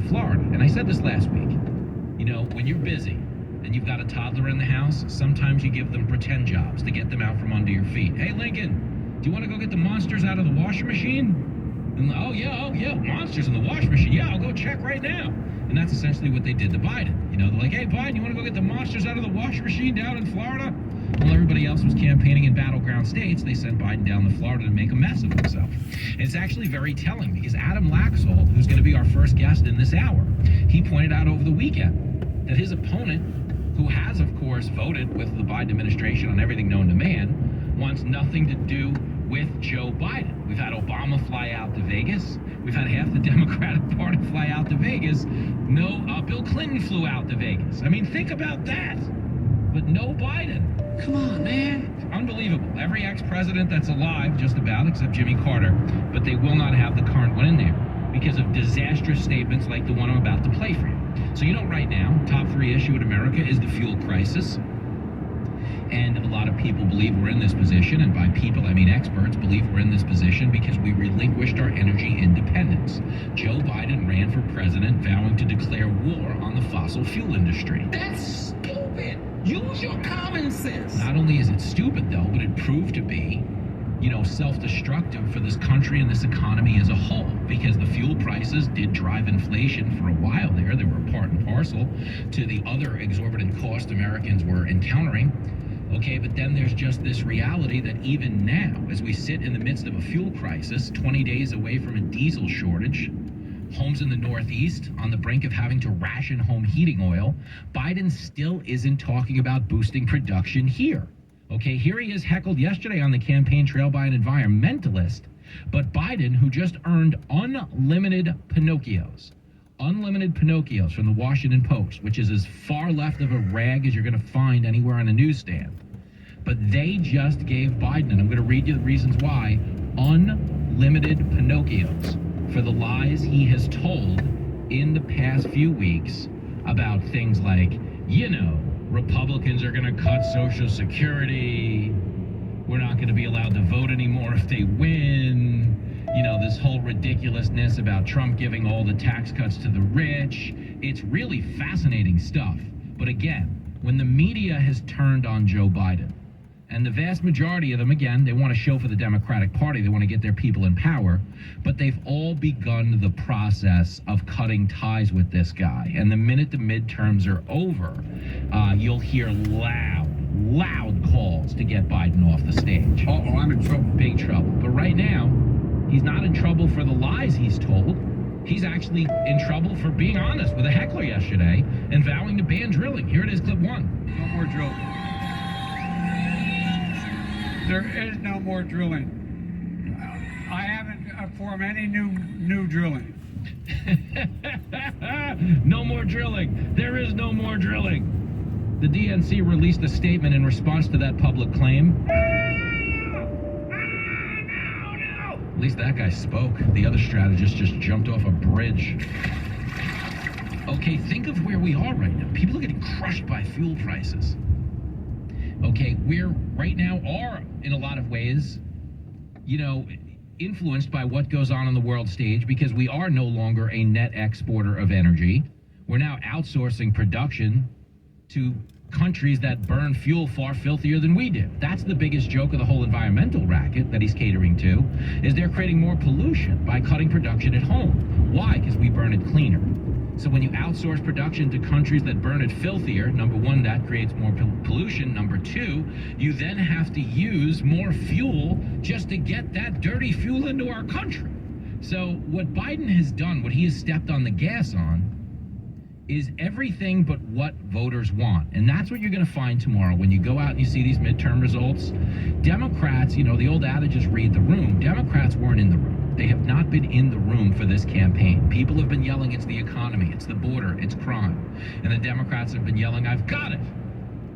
Florida. And I said this last week. You know, when you're busy and you've got a toddler in the house, sometimes you give them pretend jobs to get them out from under your feet. Hey, Lincoln, do you want to go get the monsters out of the washing machine? And, oh, yeah, monsters in the washing machine. Yeah, I'll go check right now. And that's essentially what they did to Biden. You know, they're like, hey, Biden, you want to go get the monsters out of the washing machine down in Florida? While everybody else was campaigning in battleground states, they sent Biden down to Florida to make a mess of himself. And it's actually very telling because Adam Laxalt, who's going to be our first guest in this hour, he pointed out over the weekend that his opponent, who has, of course, voted with the Biden administration on everything known to man, wants nothing to do with Joe Biden. We've had Obama fly out to Vegas. We've had half the Democratic Party fly out to Vegas. No, Bill Clinton flew out to Vegas. I mean, think about that. But no Biden. Come on, man. Unbelievable. Every ex-president that's alive, just about, except Jimmy Carter, but they will not have the current one in there because of disastrous statements like the one I'm about to play for you. So you know right now, top 3 issue in America is the fuel crisis. And a lot of people believe we're in this position, and by people I mean experts believe we're in this position because we relinquished our energy independence. Joe Biden ran for president vowing to declare war on the fossil fuel industry. That's stupid. Use your common sense. Not only is it stupid though, but it proved to be, you know, self-destructive for this country and this economy as a whole, because the fuel prices did drive inflation for a while there. They were part and parcel to the other exorbitant cost Americans were encountering. Okay, but then there's just this reality that even now, as we sit in the midst of a fuel crisis, 20 days away from a diesel shortage, homes in the Northeast on the brink of having to ration home heating oil, Biden still isn't talking about boosting production here. Okay, here he is heckled yesterday on the campaign trail by an environmentalist, but Biden, who just earned unlimited Pinocchios from the Washington Post, which is as far left of a rag as you're going to find anywhere on a newsstand. But they just gave Biden, and I'm going to read you the reasons why, unlimited Pinocchios for the lies he has told in the past few weeks about things like, you know, Republicans are going to cut Social Security. We're not going to be allowed to vote anymore if they win. You know, this whole ridiculousness about Trump giving all the tax cuts to the rich. It's really fascinating stuff. But again, when the media has turned on Joe Biden, and the vast majority of them, again, they want to show for the Democratic Party, they want to get their people in power, but they've all begun the process of cutting ties with this guy. And the minute the midterms are over, you'll hear loud calls to get Biden off the stage. Uh-oh, I'm in trouble. Big trouble. But right now, he's not in trouble for the lies he's told. He's actually in trouble for being honest with a heckler yesterday and vowing to ban drilling. Here it is, clip 1. No more drilling. There is no more drilling. I haven't performed any new drilling. No more drilling. There is no more drilling. The DNC released a statement in response to that public claim. At least that guy spoke. The other strategist just jumped off a bridge. Okay, think of where we are right now. People are getting crushed by fuel prices. Okay, we're right now are, in a lot of ways, you know, influenced by what goes on the world stage because we are no longer a net exporter of energy. We're now outsourcing production to countries that burn fuel far filthier than we do. That's the biggest joke of the whole environmental racket that he's catering to, is they're creating more pollution by cutting production at home. Why? Because we burn it cleaner. So when you outsource production to countries that burn it filthier, number one, that creates more pollution. Number two, you then have to use more fuel just to get that dirty fuel into our country. So what Biden has done, what he has stepped on the gas on, is everything but what voters want. And that's what you're going to find tomorrow when you go out and you see these midterm results. Democrats, you know, the old adage is read the room. Democrats weren't in the room. They have not been in the room for this campaign. People have been yelling, it's the economy, it's the border, it's crime. And the Democrats have been yelling, I've got it.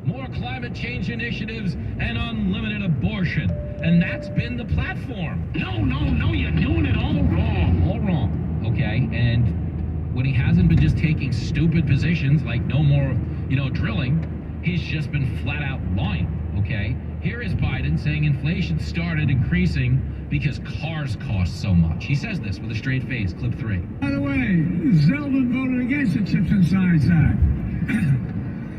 More climate change initiatives and unlimited abortion. And that's been the platform. No, you're doing it all wrong. All wrong, okay? And when he hasn't been just taking stupid positions like no more, you know, drilling, he's just been flat out lying, okay? Here is Biden saying inflation started increasing because cars cost so much. He says this with a straight face. Clip 3. By the way, Zeldin voted against the Chips and Science Act.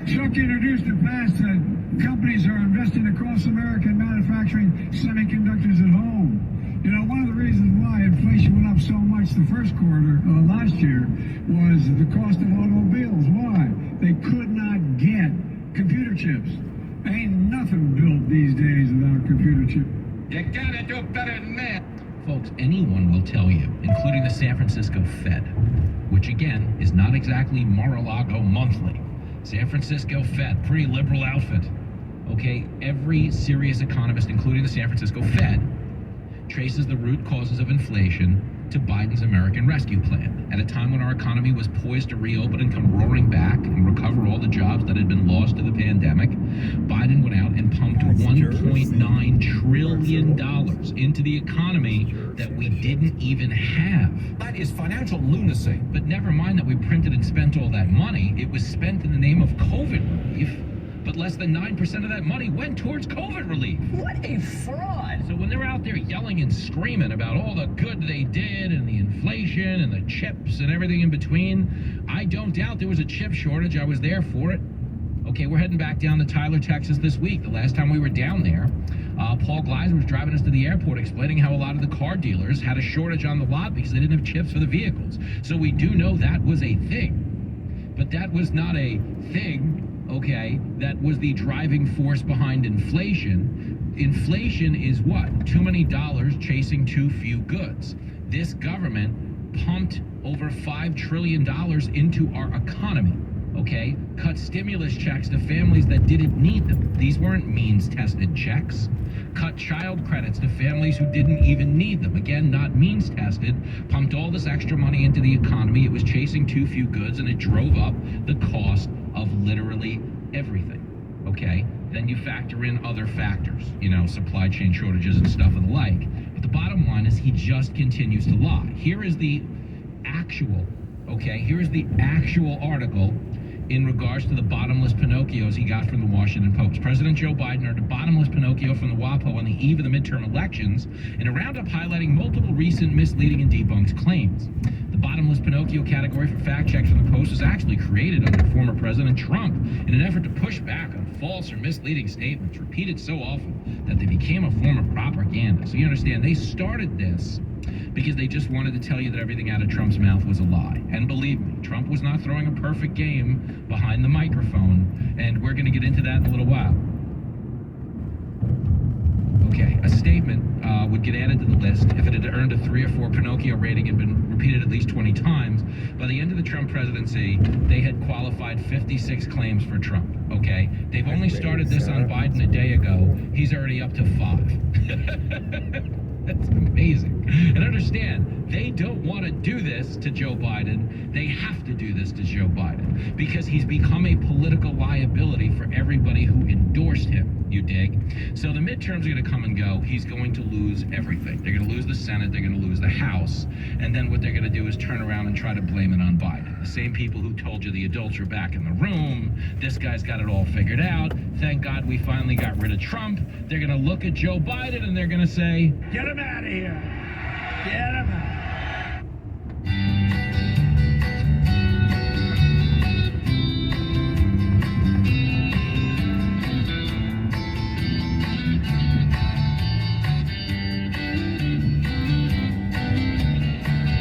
Chuck introduced and passed that companies are investing across America in manufacturing semiconductors at home. You know, one of the reasons why inflation went up so much the first quarter last year was the cost of automobiles. Why? They could not get computer chips. Ain't nothing built these days without a computer chip. You gotta do better than that. Folks, anyone will tell you, including the San Francisco Fed, which again is not exactly Mar-a-Lago monthly. San Francisco Fed, pretty liberal outfit. Okay, every serious economist, including the San Francisco Fed, traces the root causes of inflation to Biden's American Rescue Plan. At a time when our economy was poised to reopen and come roaring back and recover all the jobs that had been lost to the pandemic, Biden went out and pumped $1.9 trillion into the economy that we didn't even have. That is financial lunacy. But never mind that we printed and spent all that money, it was spent in the name of COVID relief. But less than 9% of that money went towards COVID relief. What a fraud. So when they're out there yelling and screaming about all the good they did and the inflation and the chips and everything in between, I don't doubt there was a chip shortage. I was there for it. Okay, we're heading back down to Tyler, Texas this week. The last time we were down there, Paul Gleiser was driving us to the airport explaining how a lot of the car dealers had a shortage on the lot because they didn't have chips for the vehicles. So we do know that was a thing. But that was not a thing, okay, that was the driving force behind inflation. Inflation is what? Too many dollars chasing too few goods. This government pumped over $5 trillion into our economy, okay? Cut stimulus checks to families that didn't need them. These weren't means-tested checks. Cut child credits to families who didn't even need them. Again, not means-tested. Pumped all this extra money into the economy. It was chasing too few goods, and it drove up the cost of literally everything, okay? Then you factor in other factors, you know, supply chain shortages and stuff and the like. But the bottom line is he just continues to lie. Here is the actual, okay, here is the actual article in regards to the bottomless Pinocchios he got from the Washington Post. President Joe Biden earned a bottomless Pinocchio from the WAPO on the eve of the midterm elections in a roundup highlighting multiple recent misleading and debunked claims. The bottomless Pinocchio category for fact checks from the Post was actually created under former President Trump in an effort to push back on false or misleading statements repeated so often that they became a form of propaganda. So you understand, they started this because they just wanted to tell you that everything out of Trump's mouth was a lie. And believe me, Trump was not throwing a perfect game behind the microphone, and we're going to get into that in a little while. Okay, a statement would get added to the list if it had earned a 3 or 4 Pinocchio rating and been repeated at least 20 times. By the end of the Trump presidency, they had qualified 56 claims for Trump, okay? They've only started this on Biden a day ago. He's already up to 5. That's amazing. And understand, they don't want to do this to Joe Biden. They have to do this to Joe Biden because he's become a political liability for everybody who endorsed him. You dig? So the midterms are going to come and go. He's going to lose everything. They're going to lose the Senate. They're going to lose the House. And then what they're going to do is turn around and try to blame it on Biden. The same people who told you the adults are back in the room. This guy's got it all figured out. Thank God we finally got rid of Trump. They're going to look at Joe Biden and they're going to say, Get him out of here. Get him out.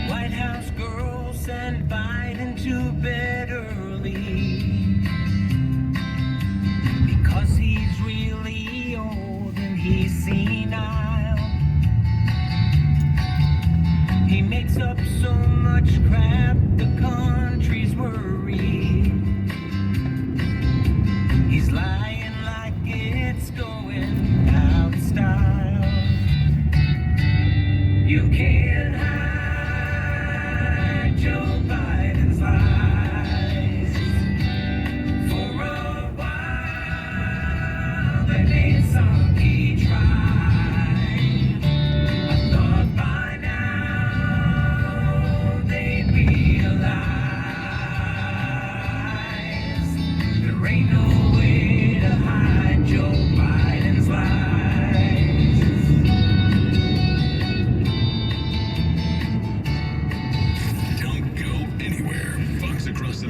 White House girls send Biden to bed early because he's really old and he's senile. He makes up so much crap, the country's worried. He's lying like it's going out of style. You can't hide Joe Biden's lies. For a while, they made some he tried. I thought by now they'd be across America.